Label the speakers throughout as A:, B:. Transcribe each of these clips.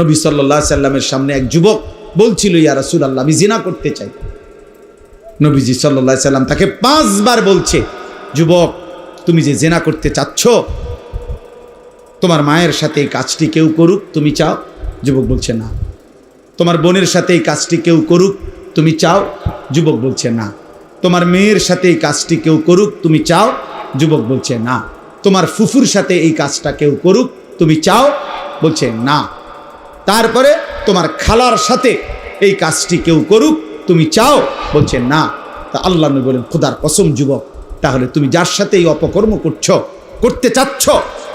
A: নবী সাল্লাল্লাহু আলাইহি সাল্লামের সামনে এক যুবক বলছিল, ইয়া রাসূলুল্লাহ, আমি জিনা করতে চাই। নবীজি সাল্লাল্লাহু আলাইহি সাল্লাম তাকে 5 বার বলছে, যুবক, তুমি যে জিনা করতে চাচ্ছ, তোমার মায়ের সাথে এই কাজটি কেউ করুক, তুমি চাও? যুবক বলছে না। তোমার বোনের সাথে এই কাজটি কেউ করুক, তুমি চাও? যুবক বলছে না। তোমার মেয়ের সাথে এই কাজটি কেউ করুক, তুমি চাও? যুবক বলছে না। তোমার ফুফুর সাথে এই কাজটা কেউ করুক, তুমি চাও? বলছে না। তারপরে তোমার খালার সাথে এই কাজটি কেউ করুক, তুমি চাও? বলছে না। তা আল্লাহ নবী বলেন, খোদার কসম যুবক, তাহলে তুমি যার সাথে এই অপকর্ম করতে চাচ্ছ,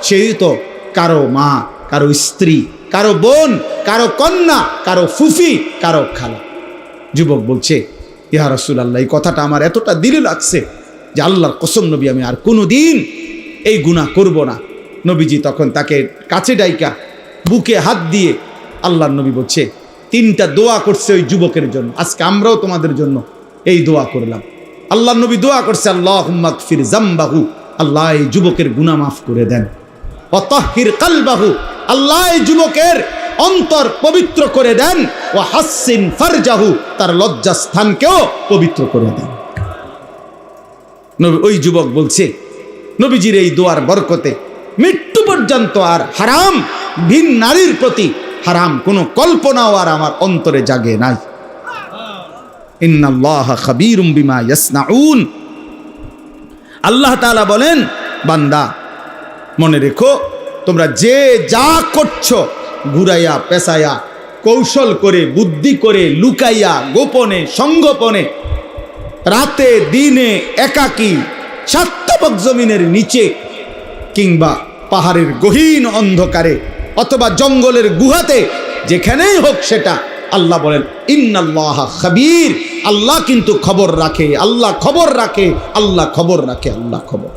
A: সেই তো কারো মা, কারো স্ত্রী, কারো বোন, কারো কন্যা, কারো ফুফি, কারো খালা। যুবক বলছে, ইয়া রাসূলুল্লাহ, এই কথাটা আমার এতটা দিলে লাগছে যে আল্লাহর কসম নবী, আমি আর কোনোদিন এই গুনাহ করব না। নবীজি তখন তাকে কাছে ডাইকা বুকে হাত দিয়ে আল্লাহর নবী বলছে, 3টা দোয়া করছে ওই যুবকের জন্য। আজকে আমরাও তোমাদের জন্য এই দোয়া করলাম। আল্লাহর নবী দোয়া করছে, আল্লাহুম্মা গফির যামবাহু, আল্লাহ এই যুবকের গুনাহ মাফ করে দেন। ওয়া তাহহির কলবাহু, আল্লাহ এই যুবকের অন্তর পবিত্র করে দেন। ওয়া হাসসিন ফারজাহু, তার লজ্জাস্থানকেও পবিত্র করে দেন। নবী, ওই যুবক বলছে, নবীজির এই দোয়ার বরকতে মৃত্যু পর্যন্ত আর হারাম, ভিন নারীর প্রতি হারাম কোনো কল্পনাও আর আমার অন্তরে জাগে নাই। ইন্নাল্লাহা খাবীরুম বিমা ইয়াসনাউন। আল্লাহ তাআলা বলেন, বান্দা মনে রেখো, তোমরা যে যা করছো, ঘুরাইয়া পেঁচাইয়া, কৌশল করে, বুদ্ধি করে, লুকাইয়া, গোপনে, সংগোপনে, রাতে দিনে, একাকী, সাতপাক জমিনের নিচে, কিংবা পাহাড়ের গহীন অন্ধকারে, অথবা জঙ্গলের গুহাতে, যেখানেই হোক সেটা, আল্লাহ বলেন ইন্নাল্লাহা খাবীর, আল্লাহ কিন্তু খবর রাখে, আল্লাহ খবর রাখে, আল্লাহ খবর রাখে, আল্লাহ খবর,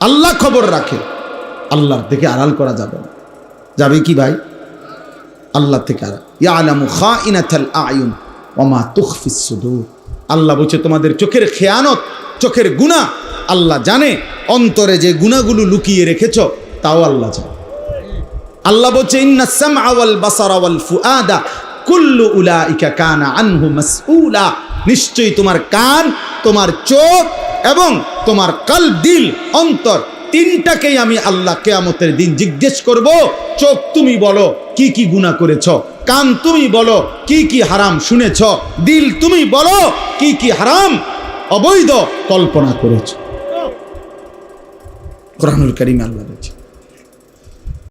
A: আল্লাহ খবর রাখে। আল্লাহর থেকে আড়াল করা যাবে না। যাবে কি ভাই? আল্লাহ থেকে আড়াল। ইয়ালামু খাইনাতাল আয়ুন ওয়া মা তুখফিস সুদূর। আল্লাহ বলছে, তোমাদের চোখের খেয়ানত, চোখের গুনাহ আল্লাহ জানে, অন্তরে যে গুনাহগুলো লুকিয়ে রেখেছো তাও আল্লাহ জানে। আল্লাহ বলছে, ইন্নাস সামআ ওয়াল বাসারা ওয়াল ফুআদা কুল্লু উলাইকা কানা আনহু মাসউলা। নিশ্চয়ই তোমার কান, তোমার চোখ এবং তোমার কলব, দিল, অন্তর, 3টাকেই আমি আল্লাহ কিয়ামতের দিন জিজ্ঞেস করব। চোখ তুমি বলো কি কি গুনাহ করেছ, কান তুমি বলো কি কি হারাম শুনেছ, দিল তুমি বলো কি কি হারাম অবৈধ কল্পনা করেছ। কোরআনুল কারীমে আল্লাহ বলছে,